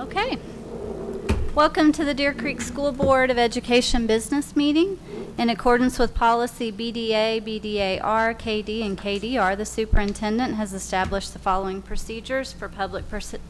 Okay. Welcome to the Deer Creek School Board of Education Business Meeting. In accordance with policy BDA, BDAR, KD, and KDR, the superintendent has established the following procedures for public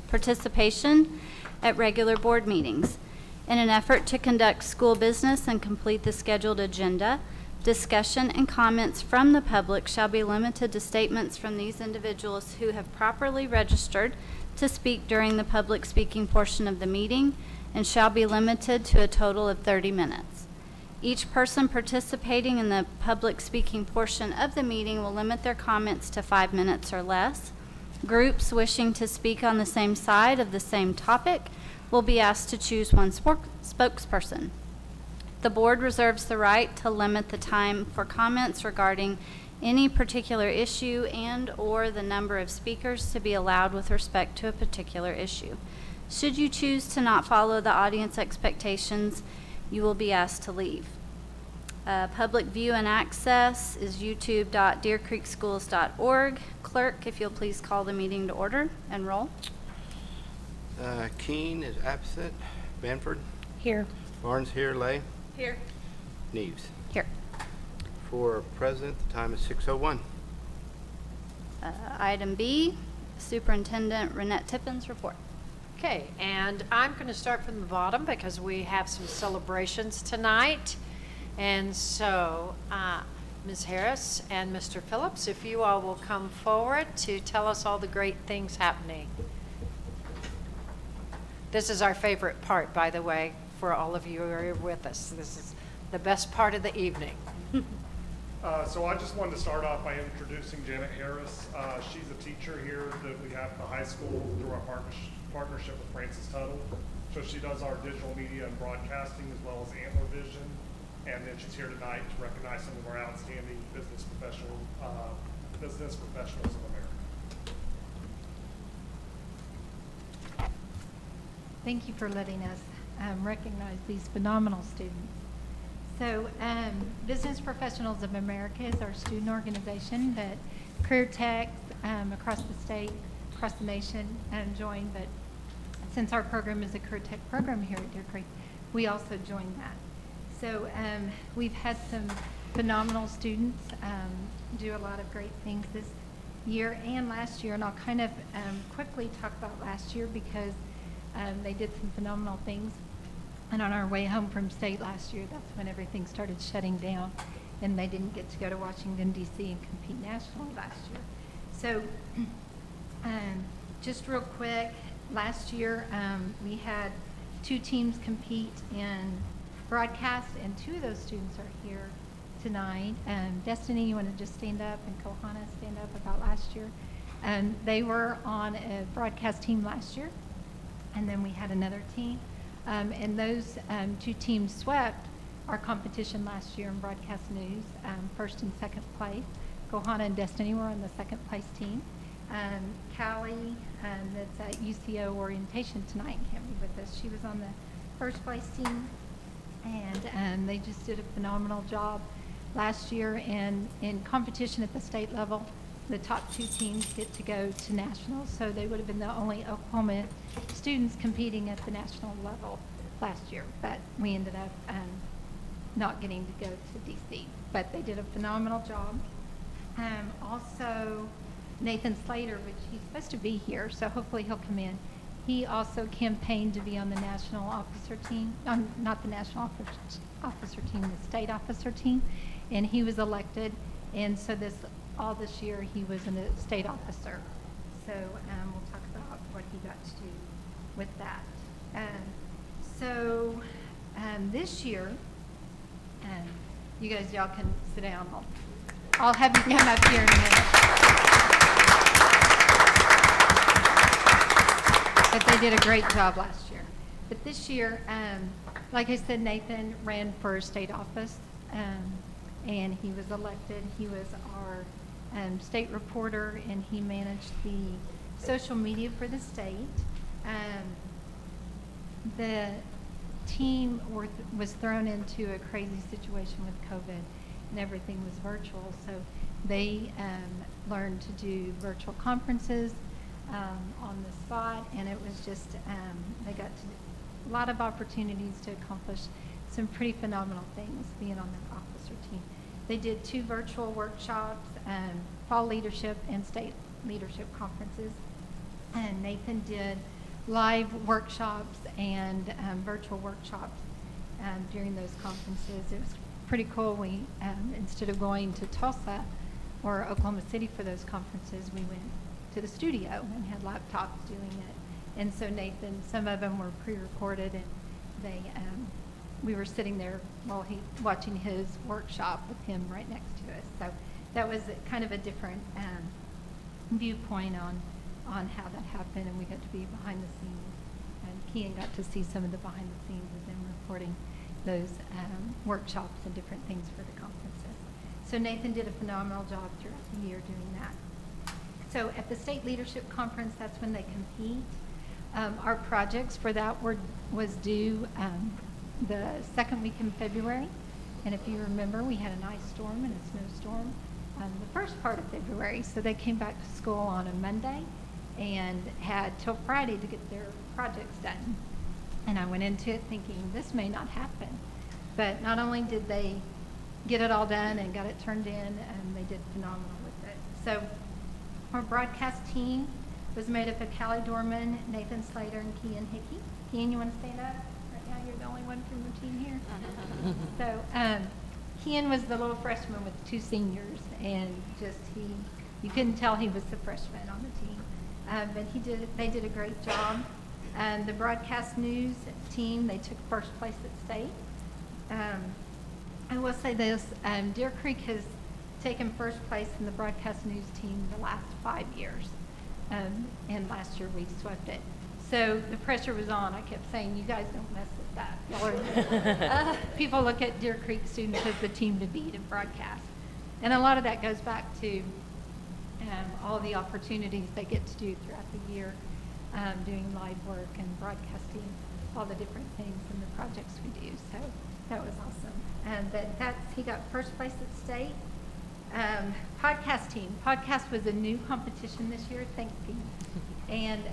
participation at regular board meetings. In an effort to conduct school business and complete the scheduled agenda, discussion and comments from the public shall be limited to statements from these individuals who have properly registered to speak during the public speaking portion of the meeting and shall be limited to a total of 30 minutes. Each person participating in the public speaking portion of the meeting will limit their comments to 5 minutes or less. Groups wishing to speak on the same side of the same topic will be asked to choose one spokesperson. The board reserves the right to limit the time for comments regarding any particular issue and/or the number of speakers to be allowed with respect to a particular issue. Should you choose to not follow the audience expectations, you will be asked to leave. Public view and access is youtube.deercreekschools.org. Clerk, if you'll please call the meeting to order and roll. Keene is absent. Banford? Here. Barnes here. Lay? Here. Neves? Here. For president, the time is 6:01. Item B, Superintendent Renette Tippin's report. Okay, and I'm going to start from the bottom because we have some celebrations tonight. And so, Ms. Harris and Mr. Phillips, if you all will come forward to tell us all the great things happening. This is our favorite part, by the way, for all of you who are with us. This is the best part of the evening. So I just wanted to start off by introducing Janet Harris. She's a teacher here that we have at the high school through our partnership with Francis Tuttle. So she does our digital media and broadcasting as well as Antler Vision. And then she's here tonight to recognize some of our outstanding business professionals of America. Thank you for letting us recognize these phenomenal students. So Business Professionals of America is our student organization that career techs across the state, across the nation join. But since our program is a career tech program here at Deer Creek, we also join that. So we've had some phenomenal students do a lot of great things this year and last year. And I'll kind of quickly talk about last year because they did some phenomenal things. And on our way home from state last year, that's when everything started shutting down, and they didn't get to go to Washington, D.C. and compete nationally last year. So just real quick, last year we had 2 teams compete in broadcast, and 2 of those students are here tonight. Destiny, you want to just stand up, and Kohana, stand up about last year. And they were on a broadcast team last year, and then we had another team. And those 2 teams swept our competition last year in broadcast news, first and second place. Kohana and Destiny were on the second place team. Callie, that's at UCO orientation tonight, can't be with us. She was on the first place team, and they just did a phenomenal job last year. And in competition at the state level, the top 2 teams get to go to nationals, so they would have been the only Oklahoma students competing at the national level last year, but we ended up not getting to go to DC, but they did a phenomenal job. Also, Nathan Slater, which he's supposed to be here, so hopefully he'll come in. He also campaigned to be on the national officer team, not the national officer team, the state officer team, and he was elected, and so all this year he was a state officer. So we'll talk about what he got to do with that. So this year, you guys, y'all can sit down. I'll have you come up here in a minute. But they did a great job last year. But this year, like I said, Nathan ran for state office, and he was elected. He was our state reporter, and he managed the social media for the state. The team was thrown into a crazy situation with COVID, and everything was virtual. So they learned to do virtual conferences. on the spot, and it was just, they got a lot of opportunities to accomplish some pretty phenomenal things being on that officer team. They did 2 virtual workshops, fall leadership and state leadership conferences. And Nathan did live workshops and virtual workshops during those conferences. It was pretty cool. We, instead of going to Tulsa or Oklahoma City for those conferences, we went to the studio and had laptops doing it. And so Nathan, some of them were pre-recorded, and they, we were sitting there while watching his workshop with him right next to us. So that was kind of a different viewpoint on how that happened, and we got to be behind the scenes. And Kian got to see some of the behind the scenes of them recording those workshops and different things for the conferences. So Nathan did a phenomenal job throughout the year doing that. So at the State Leadership Conference, that's when they compete. Our projects for that was due the second week in February. And if you remember, we had an ice storm and a snowstorm the first part of February. So they came back to school on a Monday and had till Friday to get their projects done. And I went into it thinking this may not happen. But not only did they get it all done and got it turned in, and they did phenomenal with it. So our broadcast team was made up of Callie Dorman, Nathan Slater, and Kian Hickey. Kian, you want to stand up? Right now you're the only one from your team here. So Kian was the little freshman with 2 seniors, and just you couldn't tell he was the freshman on the team. But they did a great job. And the broadcast news team, they took first place at state. I will say this, Deer Creek has taken first place in the broadcast news team the last 5 years. And last year we swept it. So the pressure was on. I kept saying, you guys don't mess with that. Y'all are, people look at Deer Creek students as the team to beat in broadcast. And a lot of that goes back to all the opportunities they get to do throughout the year, doing live work and broadcasting all the different things and the projects we do. So that was awesome. But he got first place at state. Podcast team. Podcast was a new competition this year. Thanks, Pete. And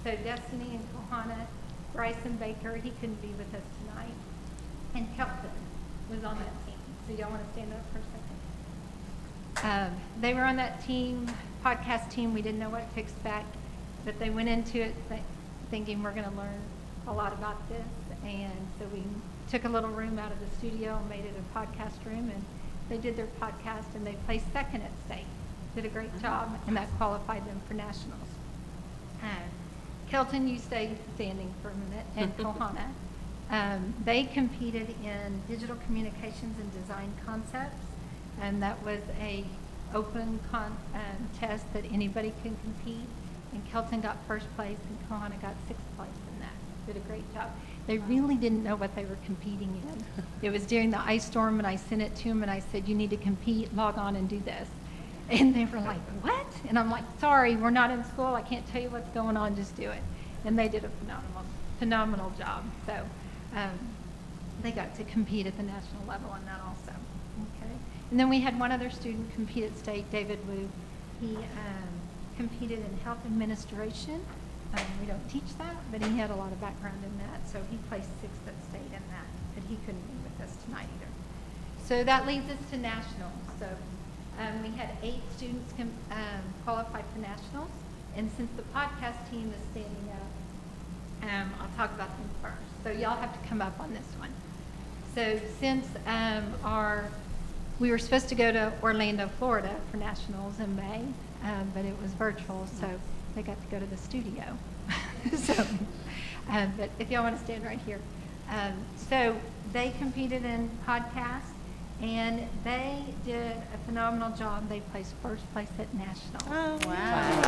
so Destiny and Kohana, Bryson Baker, he couldn't be with us tonight, and Kelton was on that team. So y'all want to stand up for a second? They were on that team, podcast team. We didn't know what to expect, but they went into it thinking we're going to learn a lot about this. And so we took a little room out of the studio and made it a podcast room, and they did their podcast, and they placed second at state. Did a great job, and that qualified them for nationals. Kelton, you stay standing for a minute, and Kohana. They competed in digital communications and design concepts, and that was a open test that anybody can compete. And Kelton got first place, and Kohana got 6th place in that. Did a great job. They really didn't know what they were competing in. It was during the ice storm, and I sent it to them, and I said, you need to compete, log on and do this. And they were like, what? And I'm like, sorry, we're not in school. I can't tell you what's going on. Just do it. And they did a phenomenal job. So they got to compete at the national level on that also. Okay. And then we had one other student compete at state, David Wu. He competed in health administration. We don't teach that, but he had a lot of background in that. So he placed 6th at state in that, but he couldn't be with us tonight either. So that leads us to nationals. So we had 8 students qualify for nationals. And since the podcast team is standing up, I'll talk about them first. So y'all have to come up on this one. So since we were supposed to go to Orlando, Florida for nationals in May, but it was virtual, so they got to go to the studio. So, but if y'all want to stand right here. So they competed in podcast, and they did a phenomenal job. They placed first place at nationals. Oh, wow.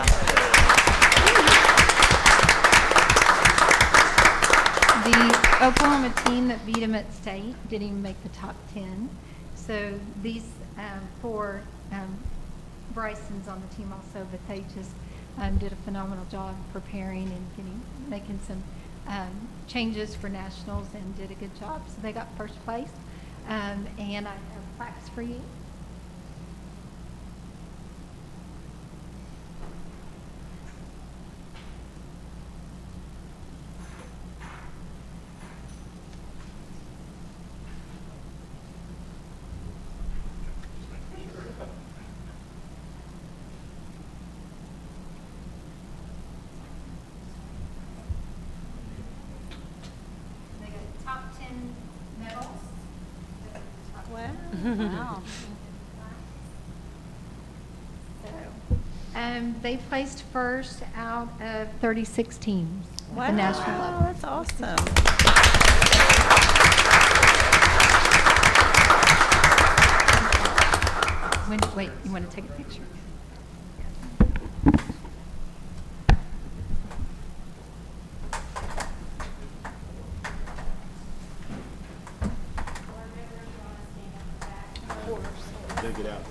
The Oklahoma team that beat them at state didn't even make the top 10. So these 4 Bryson's on the team also, but they just did a phenomenal job preparing and making some changes for nationals and did a good job. So they got first place. And I have plaques for you. Wow. They placed first out of 36 teams at the national level. That's awesome. Wait, you want to take a picture? Dig it out.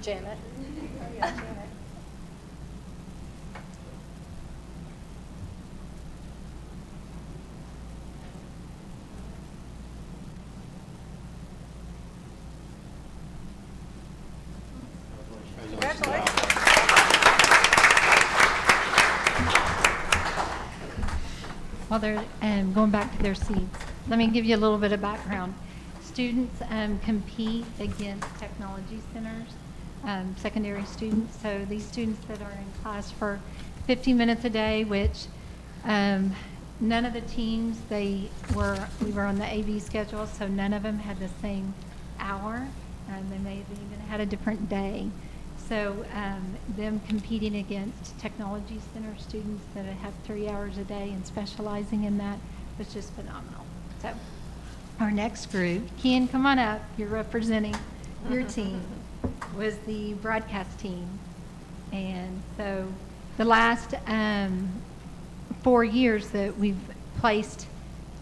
Janet? While they're going back to their seats, let me give you a little bit of background. Students compete against technology centers, secondary students. So these students that are in class for 50 minutes a day, which none of the teams, we were on the AV schedule, so none of them had the same hour. They may have even had a different day. So them competing against technology center students that have 3 hours a day and specializing in that was just phenomenal. So our next group, Ken, come on up. You're representing your team, was the broadcast team. And so the last 4 years that we've placed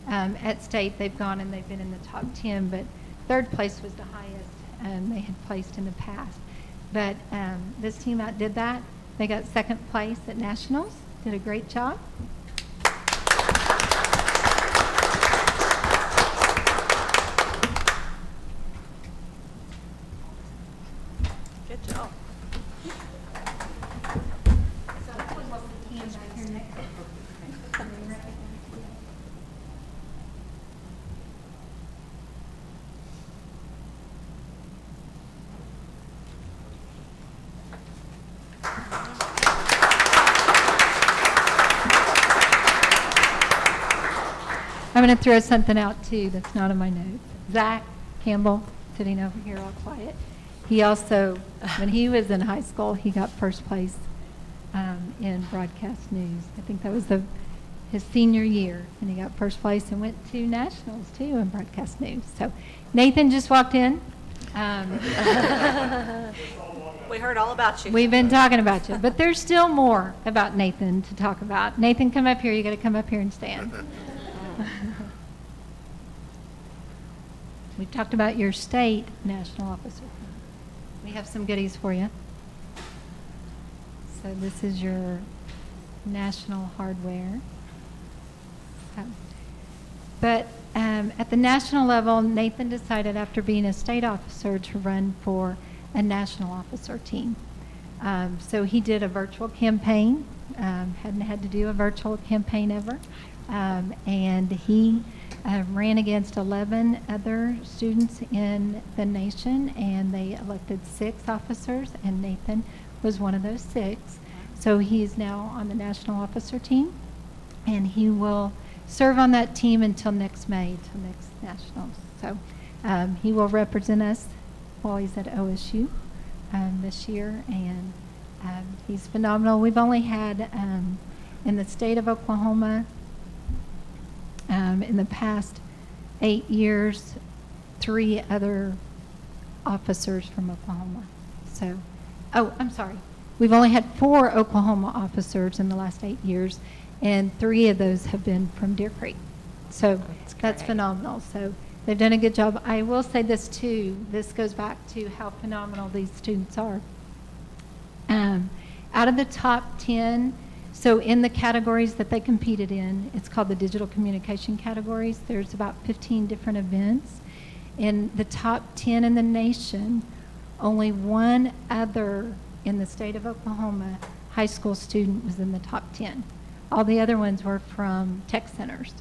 at state, they've gone and they've been in the top 10, but third place was the highest they had placed in the past. But this team outdid that. They got second place at nationals, did a great job. Good job. I'm going to throw something out too that's not in my notes. Zach Campbell, sitting over here all quiet. He also, when he was in high school, he got first place in broadcast news. I think that was his senior year, and he got first place and went to nationals too in broadcast news. So Nathan just walked in. We heard all about you. We've been talking about you, but there's still more about Nathan to talk about. Nathan, come up here. You got to come up here and stand. We talked about your state national officer. We have some goodies for you. So this is your national hardware. But at the national level, Nathan decided after being a state officer to run for a national officer team. So he did a virtual campaign, hadn't had to do a virtual campaign ever. And he ran against 11 other students in the nation, and they elected 6 officers, and Nathan was one of those 6. So he is now on the national officer team, and he will serve on that team until next May, till next nationals. So he will represent us while he's at OSU this year, and he's phenomenal. We've only had in the state of Oklahoma, in the past 8 years, 3 other officers from Oklahoma. So, I'm sorry. We've only had 4 Oklahoma officers in the last 8 years, and 3 of those have been from Deer Creek. So that's phenomenal. So they've done a good job. I will say this too. This goes back to how phenomenal these students are. Out of the top 10, so in the categories that they competed in, it's called the digital communication categories. There's about 15 different events. In the top 10 in the nation, only 1 other in the state of Oklahoma high school student was in the top 10. All the other ones were from tech centers.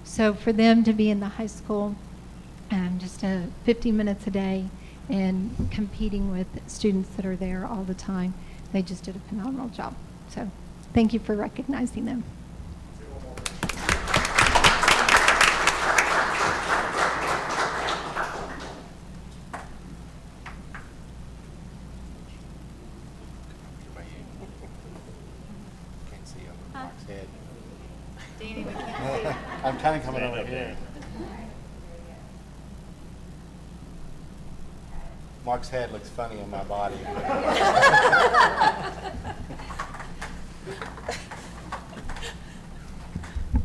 So for them to be in the high school, just 50 minutes a day and competing with students that are there all the time, they just did a phenomenal job. So thank you for recognizing them. Mark's head. Danny, we can't see. I'm kind of coming over here. Mark's head looks funny on my body.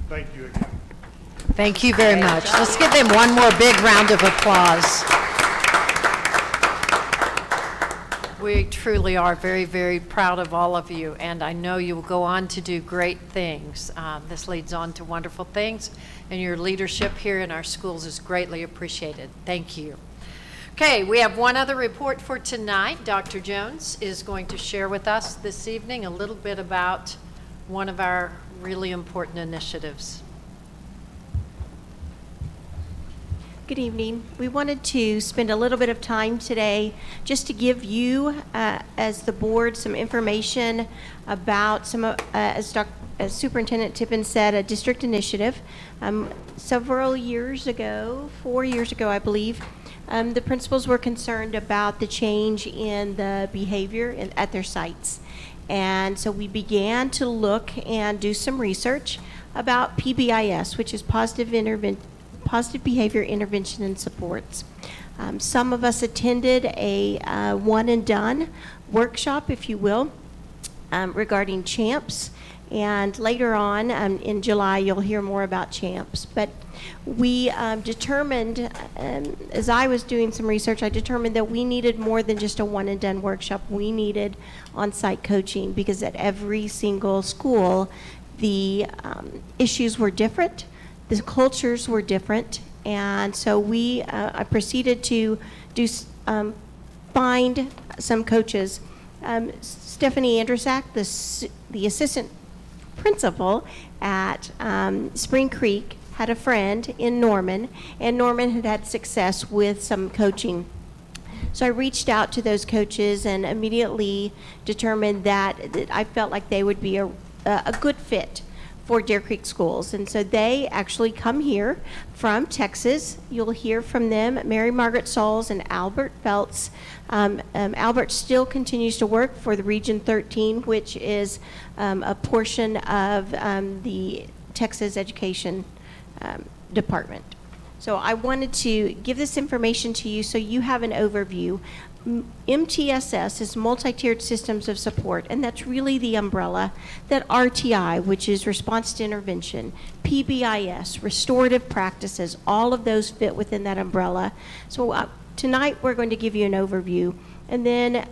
Thank you again. Thank you very much. Let's give them one more big round of applause. We truly are very, very proud of all of you, and I know you will go on to do great things. This leads on to wonderful things, and your leadership here in our schools is greatly appreciated. Thank you. Okay, we have one other report for tonight. Dr. Jones is going to share with us this evening a little bit about one of our really important initiatives. Good evening. We wanted to spend a little bit of time today just to give you, as the board, some information about as Superintendent Tippin said, a district initiative. Several years ago, 4 years ago, I believe, the principals were concerned about the change in the behavior at their sites. And so we began to look and do some research about PBIS, which is Positive Behavior Intervention and Supports. Some of us attended a one and done workshop, if you will, regarding CHAMPS. And later on in July, you'll hear more about CHAMPS. But we determined, as I was doing some research, I determined that we needed more than just a one and done workshop. We needed on-site coaching, because at every single school, the issues were different. The cultures were different, and so I proceeded to find some coaches. Stephanie Andrusak, the assistant principal at Spring Creek, had a friend in Norman, and Norman had had success with some coaching. So I reached out to those coaches and immediately determined that I felt like they would be a good fit for Deer Creek schools. And so they actually come here from Texas. You'll hear from them, Mary Margaret Sauls and Albert Feltz. Albert still continues to work for the Region 13, which is a portion of the Texas Education Department. So I wanted to give this information to you so you have an overview. MTSS is multi-tiered systems of support, and that's really the umbrella that RTI, which is response to intervention, PBIS, restorative practices, all of those fit within that umbrella. So tonight we're going to give you an overview, and then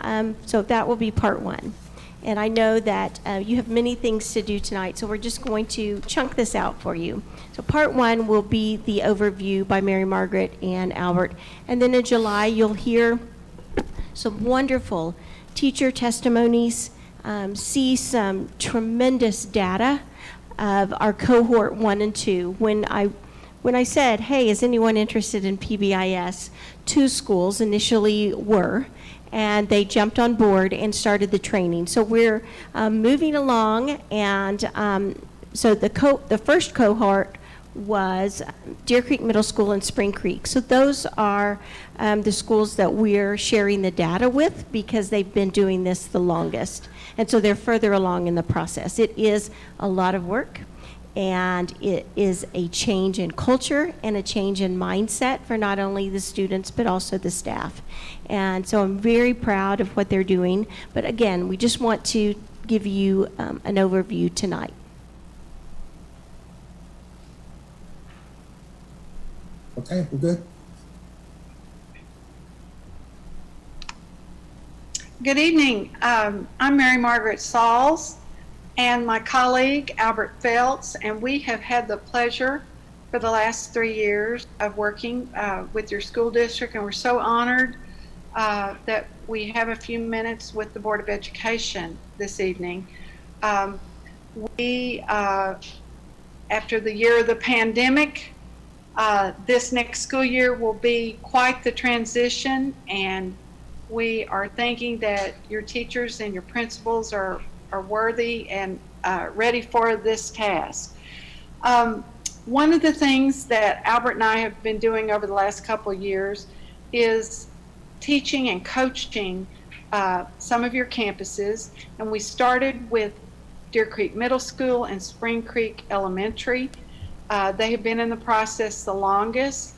so that will be part one. And I know that you have many things to do tonight, so we're just going to chunk this out for you. So part one will be the overview by Mary Margaret and Albert, and then in July you'll hear some wonderful teacher testimonies, see some tremendous data of our cohort 1 and 2. When I said, hey, is anyone interested in PBIS, 2 schools initially were, and they jumped on board and started the training. So we're moving along, and so the first cohort was Deer Creek Middle School and Spring Creek. So those are the schools that we're sharing the data with, because they've been doing this the longest. And so they're further along in the process. It is a lot of work, and it is a change in culture and a change in mindset for not only the students but also the staff. And so I'm very proud of what they're doing. But again, we just want to give you an overview tonight. Okay, we're good. Good evening. I'm Mary Margaret Sauls and my colleague Albert Feltz, and we have had the pleasure for the last 3 years of working with your school district, and we're so honored that we have a few minutes with the Board of Education this evening. After the year of the pandemic, this next school year will be quite the transition, and we are thinking that your teachers and your principals are worthy and ready for this task. One of the things that Albert and I have been doing over the last couple of years is teaching and coaching some of your campuses, and we started with Deer Creek Middle School and Spring Creek Elementary. They have been in the process the longest.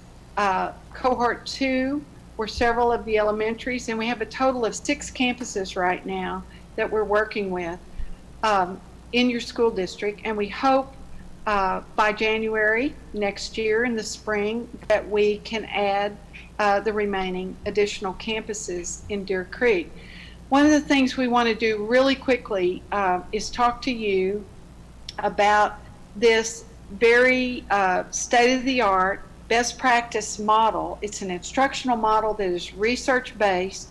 Cohort 2 were several of the elementaries, and we have a total of 6 campuses right now that we're working with in your school district, and we hope by January next year in the spring that we can add the remaining additional campuses in Deer Creek. One of the things we want to do really quickly is talk to you about this very state-of-the-art best practice model. It's an instructional model that is research-based.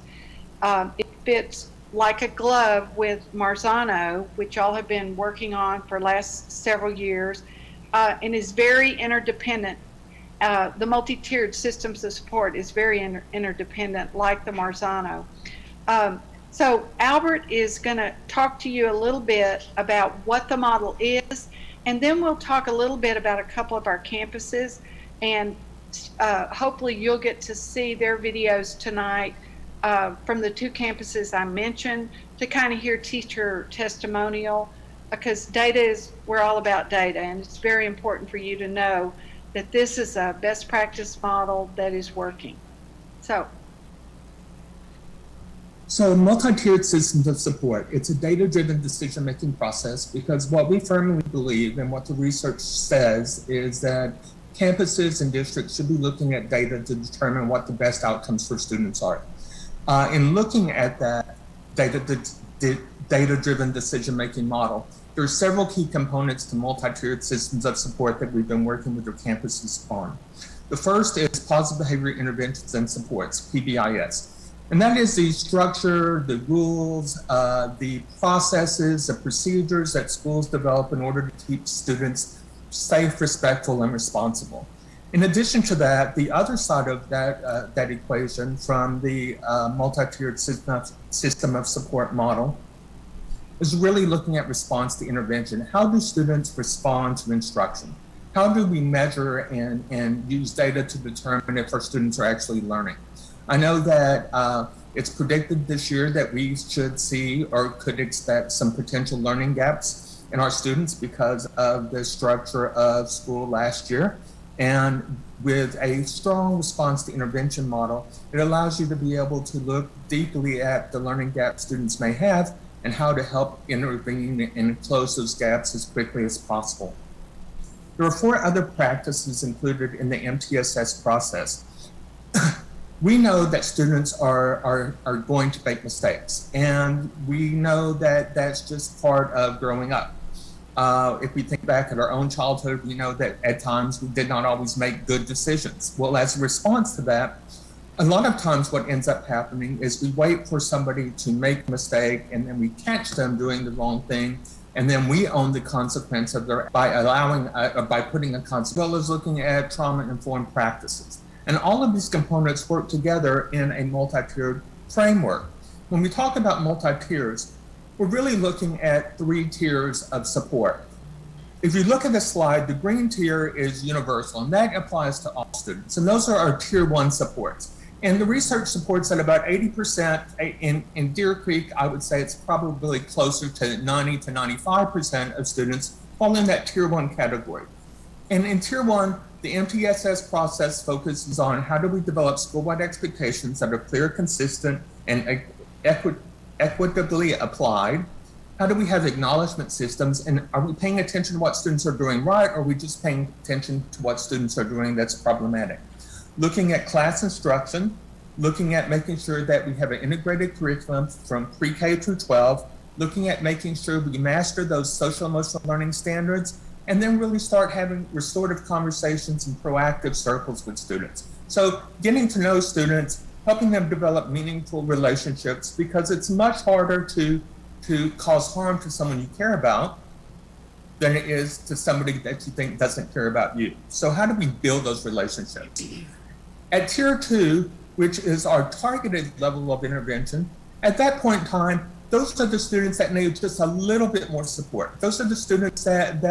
It fits like a glove with Marzano, which y'all have been working on for last several years, and is very interdependent. The multi-tiered systems of support is very interdependent, like the Marzano. So Albert is going to talk to you a little bit about what the model is, and then we'll talk a little bit about a couple of our campuses, and hopefully you'll get to see their videos tonight from the 2 campuses I mentioned to kind of hear teacher testimonial, because we're all about data, and it's very important for you to know that this is a best practice model that is working. So multi-tiered systems of support, it's a data-driven decision-making process, because what we firmly believe and what the research says is that campuses and districts should be looking at data to determine what the best outcomes for students are. In looking at that data-driven decision-making model, there are several key components to multi-tiered systems of support that we've been working with our campuses on. The first is positive behavior interventions and supports, PBIS. And that is the structure, the rules, the processes, the procedures that schools develop in order to keep students safe, respectful, and responsible. In addition to that, the other side of that equation from the multi-tiered system of support model is really looking at response to intervention. How do students respond to instruction? How do we measure and use data to determine if our students are actually learning? I know that it's predicted this year that we should see or could expect some potential learning gaps in our students because of the structure of school last year. And with a strong response to intervention model, it allows you to be able to look deeply at the learning gaps students may have and how to help intervene and close those gaps as quickly as possible. There are 4 other practices included in the MTSS process. We know that students are going to make mistakes, and we know that that's just part of growing up. If we think back at our own childhood, we know that at times we did not always make good decisions. Well, as a response to that, a lot of times what ends up happening is we wait for somebody to make a mistake, and then we catch them doing the wrong thing, and then we own the consequence of their by putting a consequence, as well as looking at trauma-informed practices. And all of these components work together in a multi-tiered framework. When we talk about multi-tiers, we're really looking at 3 tiers of support. If you look at the slide, the green tier is universal, and that applies to all students. And those are our tier 1 supports. And the research supports that about 80% in Deer Creek, I would say it's probably closer to 90 to 95% of students fall in that tier 1 category. And in tier 1, the MTSS process focuses on how do we develop school-wide expectations that are clear, consistent, and equitably applied. How do we have acknowledgement systems, and are we paying attention to what students are doing right, or are we just paying attention to what students are doing that's problematic? Looking at class instruction, looking at making sure that we have an integrated curriculum from pre-K through 12, looking at making sure we master those social emotional learning standards, and then really start having restorative conversations and proactive circles with students. So getting to know students, helping them develop meaningful relationships, because it's much harder to cause harm to someone you care about than it is to somebody that you think doesn't care about you. So how do we build those relationships? At tier 2, which is our targeted level of intervention, at that point in time, those are the students that need just a little bit more support. Those are the students that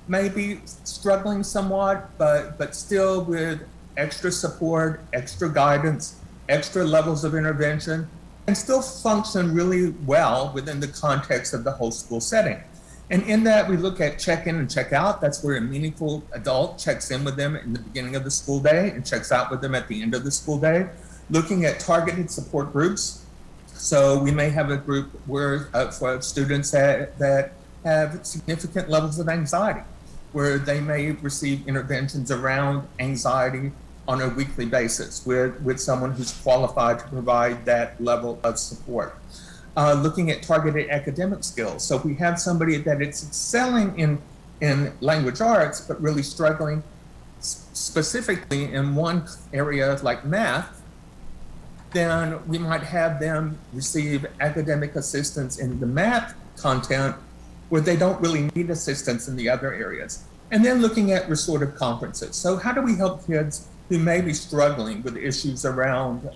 may be struggling somewhat, but still with extra support, extra guidance, extra levels of intervention. can still function really well within the context of the whole school setting. And in that, we look at check-in and check-out. That's where a meaningful adult checks in with them in the beginning of the school day and checks out with them at the end of the school day. Looking at targeted support groups. So we may have a group where for students that have significant levels of anxiety, where they may receive interventions around anxiety on a weekly basis with someone who's qualified to provide that level of support. Looking at targeted academic skills. So if we have somebody that is excelling in language arts, but really struggling specifically in one area like math, then we might have them receive academic assistance in the math content where they don't really need assistance in the other areas. And then looking at restorative conferences. So how do we help kids who may be struggling with issues around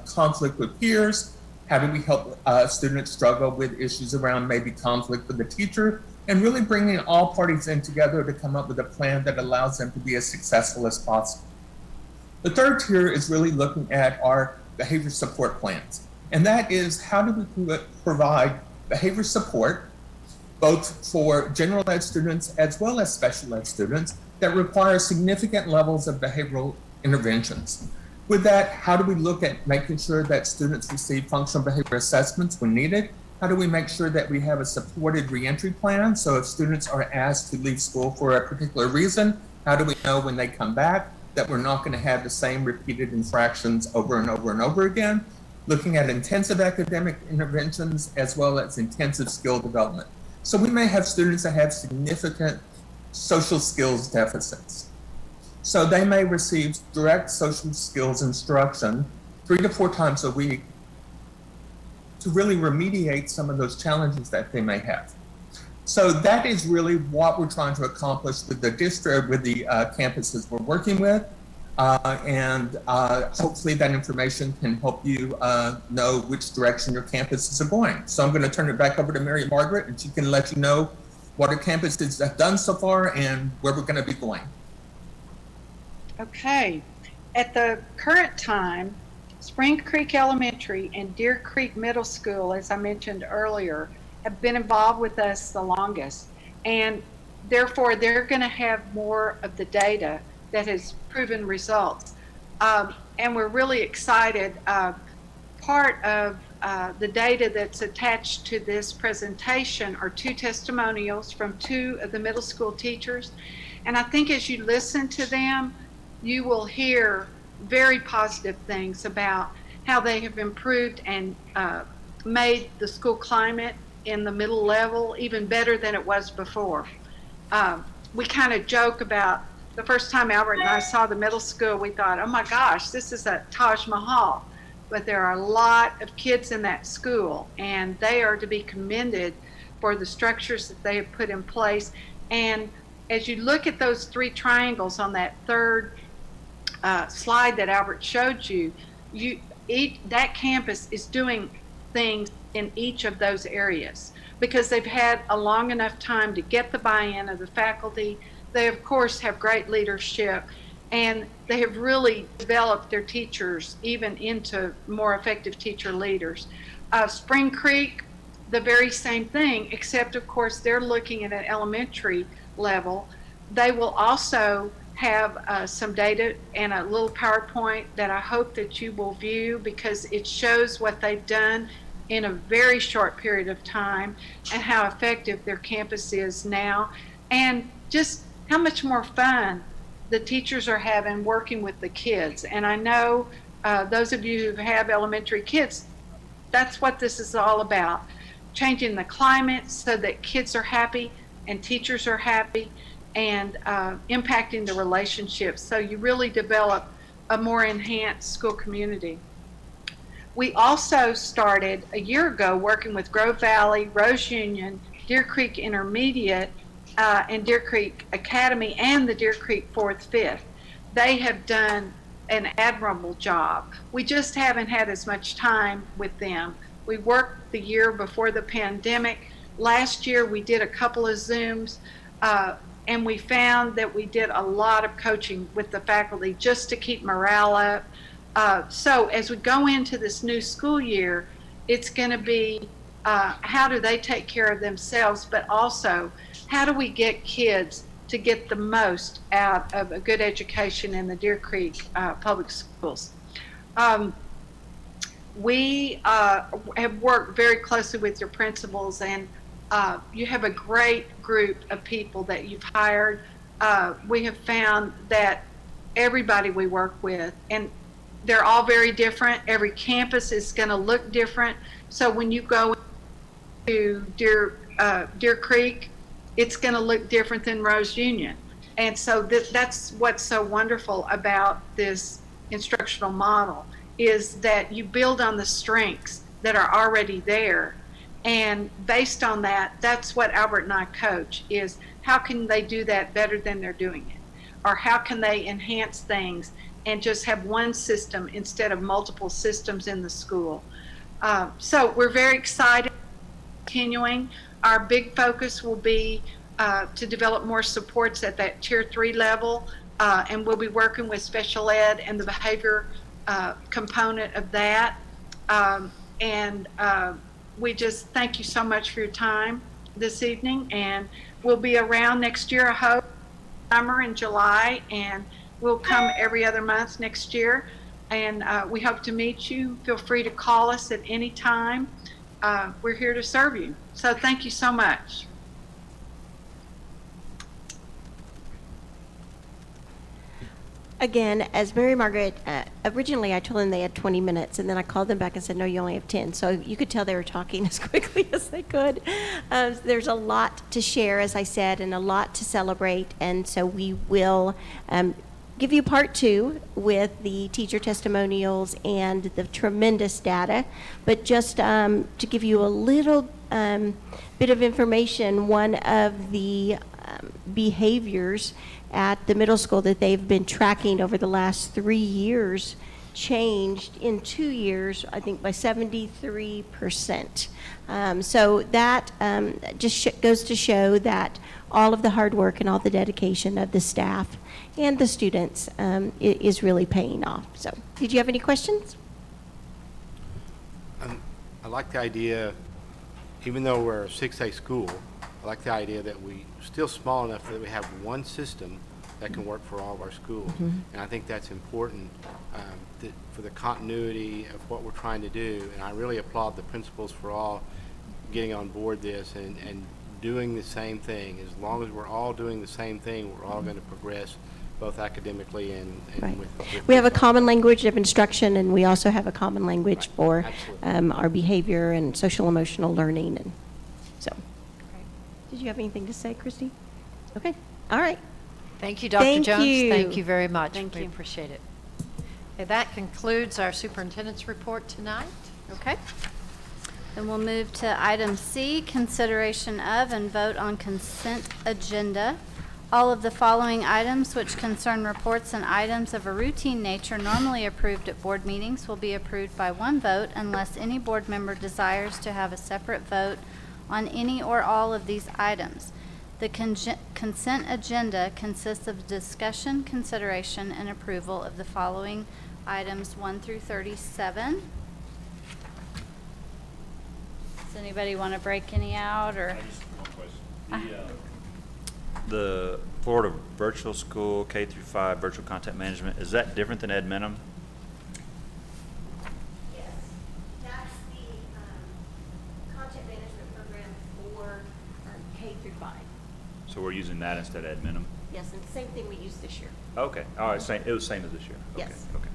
conflict with peers? How do we help students struggle with issues around maybe conflict with the teacher? And really bringing all parties in together to come up with a plan that allows them to be as successful as possible. The third tier is really looking at our behavior support plans. And that is, how do we provide behavior support both for general ed students as well as special ed students that require significant levels of behavioral interventions. With that, how do we look at making sure that students receive functional behavior assessments when needed? How do we make sure that we have a supported reentry plan? So if students are asked to leave school for a particular reason, how do we know when they come back that we're not going to have the same repeated infractions over and over and over again? Looking at intensive academic interventions as well as intensive skill development. So we may have students that have significant social skills deficits. So they may receive direct social skills instruction 3 to 4 times a week to really remediate some of those challenges that they may have. So that is really what we're trying to accomplish with the district, with the campuses we're working with. And hopefully that information can help you know which direction your campuses are going. So I'm going to turn it back over to Mary Margaret, and she can let you know what our campuses have done so far and where we're going to be going. Okay. At the current time, Spring Creek Elementary and Deer Creek Middle School, as I mentioned earlier, have been involved with us the longest. And therefore, they're going to have more of the data that has proven results. And we're really excited. Part of the data that's attached to this presentation are 2 testimonials from 2 of the middle school teachers. And I think as you listen to them, you will hear very positive things about how they have improved and made the school climate in the middle level even better than it was before. We kind of joke about the first time Albert and I saw the middle school, we thought, oh my gosh, this is a Taj Mahal. But there are a lot of kids in that school, and they are to be commended for the structures that they have put in place. And as you look at those 3 triangles on that third slide that Albert showed you, that campus is doing things in each of those areas because they've had a long enough time to get the buy-in of the faculty. They, of course, have great leadership, and they have really developed their teachers even into more effective teacher leaders. Spring Creek, the very same thing, except, of course, they're looking at an elementary level. They will also have some data and a little PowerPoint that I hope that you will view because it shows what they've done in a very short period of time and how effective their campus is now, and just how much more fun the teachers are having working with the kids. And I know those of you who have elementary kids, that's what this is all about, changing the climate so that kids are happy and teachers are happy and impacting the relationships. So you really develop a more enhanced school community. We also started a year ago working with Grove Valley, Rose Union, Deer Creek Intermediate, and Deer Creek Academy, and the Deer Creek 4th, 5th. They have done an admirable job. We just haven't had as much time with them. We worked the year before the pandemic. Last year we did a couple of Zooms, and we found that we did a lot of coaching with the faculty just to keep morale up. So as we go into this new school year, It's going to be how do they take care of themselves, but also how do we get kids to get the most out of a good education in the Deer Creek public schools. We have worked very closely with your principals, and you have a great group of people that you've hired. We have found that everybody we work with, and they're all very different. Every campus is going to look different. So when you go to Deer Creek, it's going to look different than Rose Union. And so that's what's so wonderful about this instructional model, is that you build on the strengths that are already there. And based on that, that's what Albert and I coach, is how can they do that better than they're doing it? Or how can they enhance things and just have one system instead of multiple systems in the school? So we're very excited. Continuing, our big focus will be to develop more supports at that tier 3 level, and we'll be working with special ed and the behavior component of that. We just thank you so much for your time this evening, and we'll be around next year, I hope, summer in July, and we'll come every other month next year. And we hope to meet you. Feel free to call us at any time. We're here to serve you. So thank you so much. Again, as Mary Margaret, originally I told them they had 20 minutes, and then I called them back and said, no, you only have 10. So you could tell they were talking as quickly as they could. There's a lot to share, as I said, and a lot to celebrate. And so we will give you part 2 with the teacher testimonials and the tremendous data. But just to give you a little bit of information, one of the behaviors at the middle school that they've been tracking over the last 3 years changed in 2 years, I think, by 73%. So that just goes to show that all of the hard work and all the dedication of the staff and the students is really paying off. So, did you have any questions? I like the idea, even though we're a 6A school, I like the idea that we still small enough that we have one system that can work for all of our schools. And I think that's important for the continuity of what we're trying to do. And I really applaud the principals for all getting on board this and doing the same thing. As long as we're all doing the same thing, we're all going to progress both academically and Right. with We have a common language of instruction, and we also have a common language for our behavior and social emotional learning. And so, did you have anything to say, Christy? Okay, all right. Thank you, Dr. Thank Jones. you. Thank you very much. Thank We you. appreciate it. Okay, that concludes our superintendent's report tonight. Okay. Then we'll move to item C, consideration of and vote on consent agenda. All of the following items which concern reports and items of a routine nature normally approved at board meetings will be approved by one vote unless any board member desires to have a separate vote on any or all of these items. The consent agenda consists of discussion, consideration, and approval of the following items 1 through 37. Does anybody want to break any out, or? Just one question. The Florida Virtual School K through 5 virtual content management, is that different than Adminum? Yes, that's the content management program for K through 5. So we're using that instead of Adminum? Yes, and the same thing we used this year. Okay, all right, same, it was same as this year? Okay, Yes. Okay.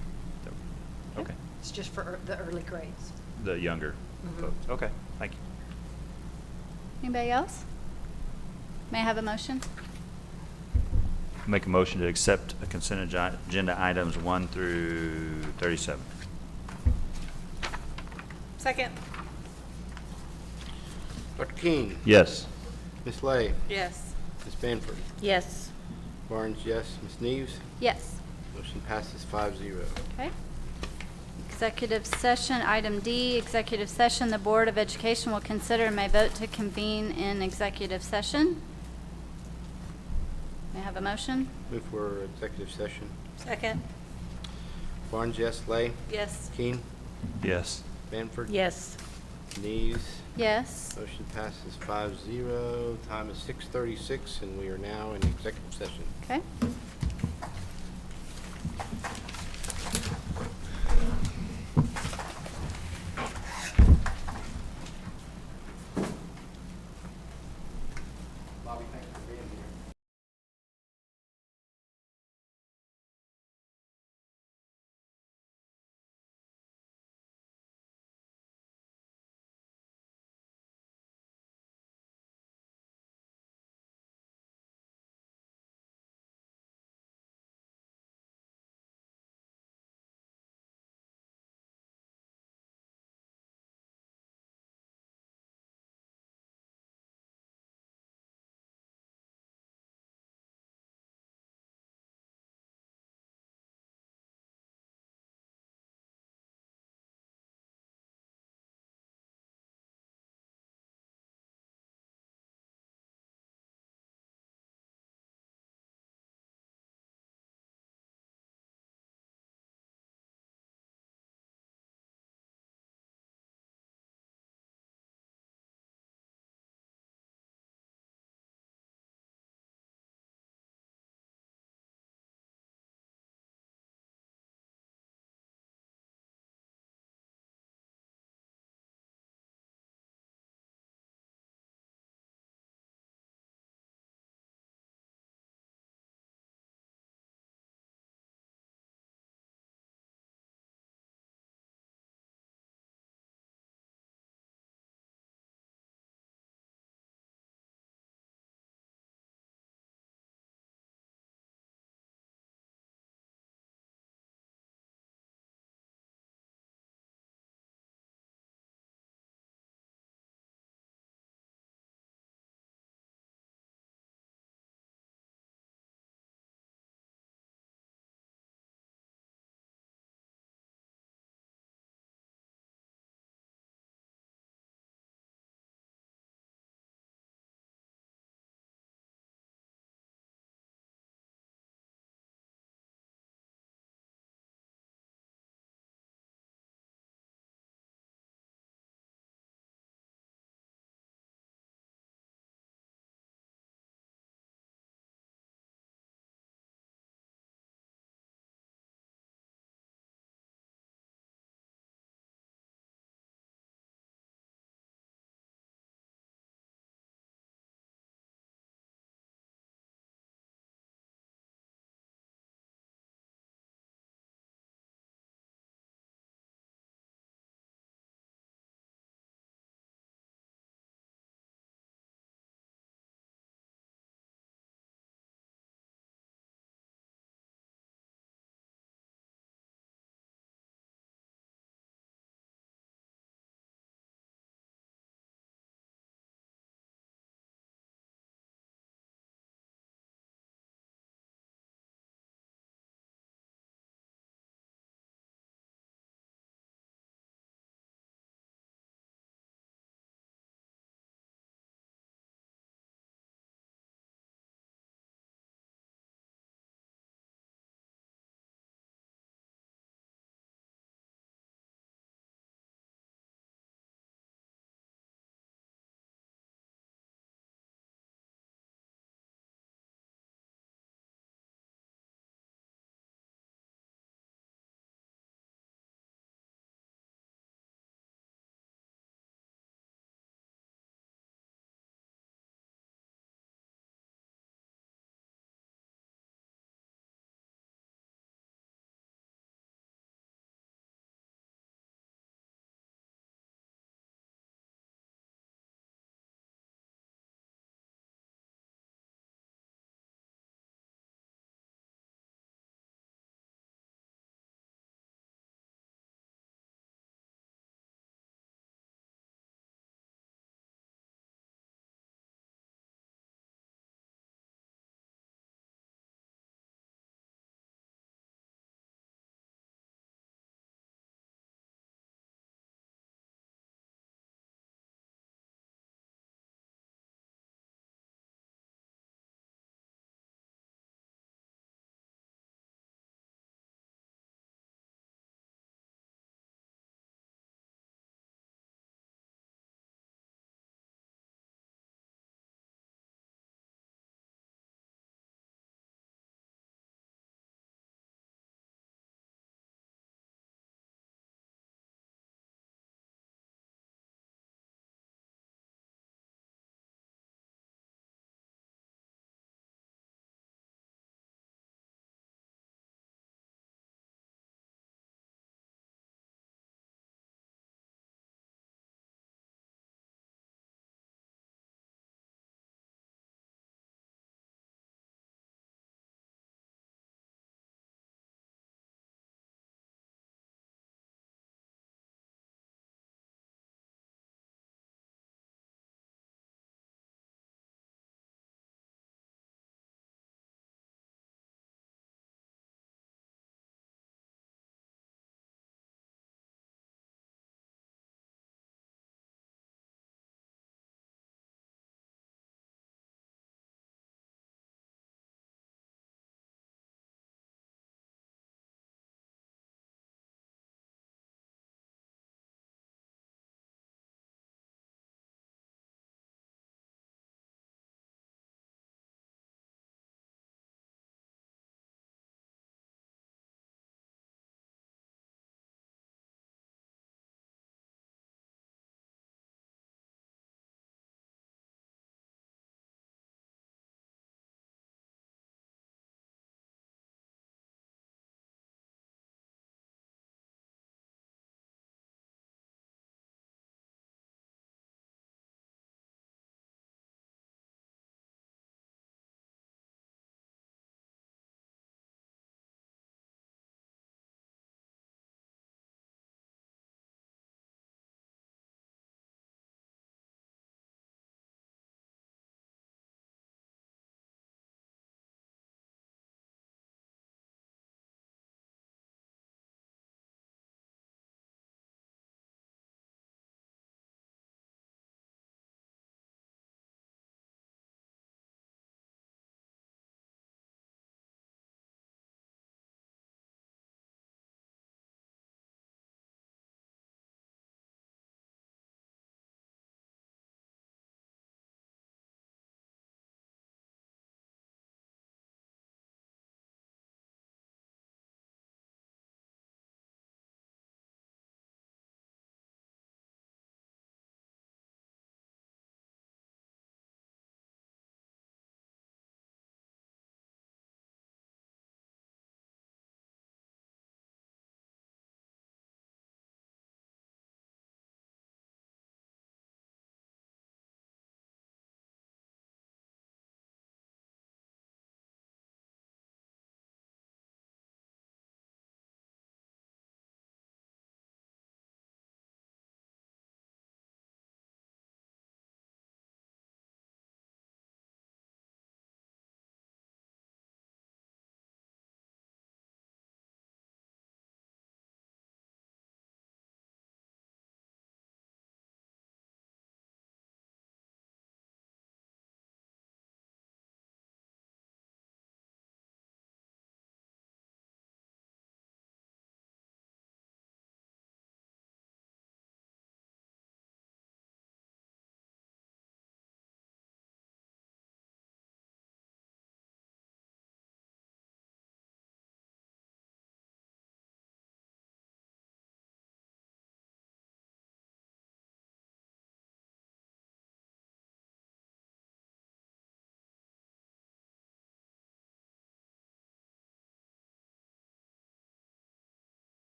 Okay, It's just for the early grades. the younger folks, okay, thank you. Anybody else? May I have a motion? Make a motion to accept a consent agenda items 1 through 37. Second. Dr. King, Yes. Ms. Lay, Yes. Ms. Banford, Yes. Barnes, yes, Ms. Neves, Yes. motion passes 5-0. Okay. Executive session, item D, executive session. The Board of Education will consider and may vote to convene in executive session. May I have a motion? Move for executive session. Second. Barnes, yes, Lay, Yes. Keen, Yes. Banford, Yes. Denise? Yes. Motion passes 5-0. Time is 6:36, and we are now in executive session. Okay.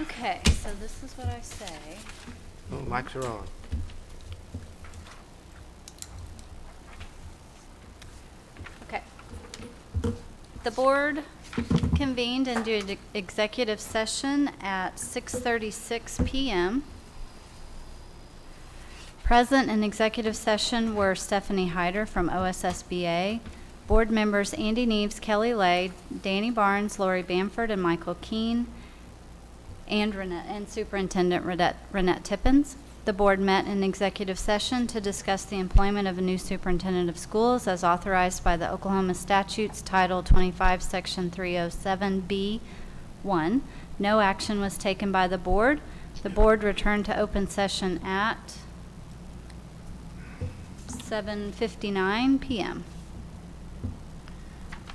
Okay, so this is what I say. Oh, mics are on. Okay. The board convened into an executive session at 6:36 PM. Present in executive session were Stephanie Hyder from OSSBA, board members Andy Neves, Kelly Lay, Danny Barnes, Lori Bamford, and Michael Keene, and Superintendent Renette Tippins. The board met in executive session to discuss the employment of a new superintendent of schools as authorized by the Oklahoma statutes Title 25, Section 307B1. No action was taken by the board. The board returned to open session at 7:59 PM.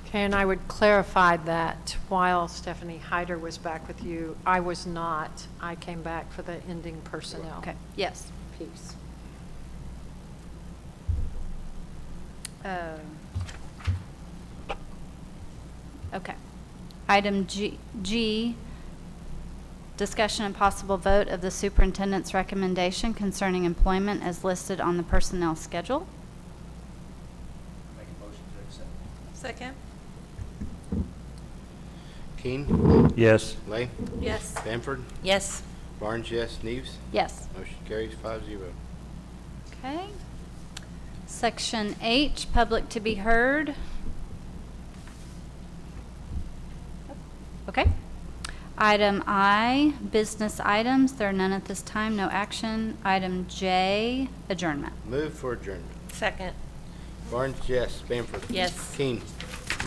Okay, and I would clarify that while Stephanie Hyder was back with you, I was not. I came back for the ending personnel Okay, yes. piece. Okay. Item G, discussion and possible vote of the superintendent's recommendation concerning employment as listed on the personnel schedule. Make a motion to accept. Second? Keen, Yes. Lay, Yes. Bamford, Yes. Barnes, yes, Neves. Yes. Motion carries 5-0. Okay. Section H, public to be heard. Okay. Item I, business items. There are none at this time, no action. Item J, adjournment. Move for adjournment. Second? Barnes, yes. Bamford. Yes. Keen,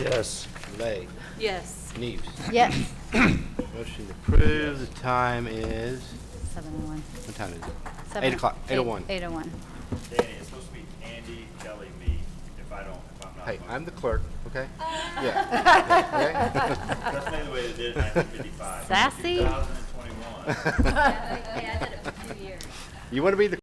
Yes. Lay, Yes. Neves. Yes. Motion to approve. The time is, 7:01. what time is it? 7 8 o'clock, 8:01. 8:01. Danny, it's supposed to be Andy, Kelly, me, if I'm not. Hey, I'm the clerk, okay? Yeah. That's mainly the way they did it in 1955. Sassy. 2021. Yeah, I did it for 2 years. You want to be the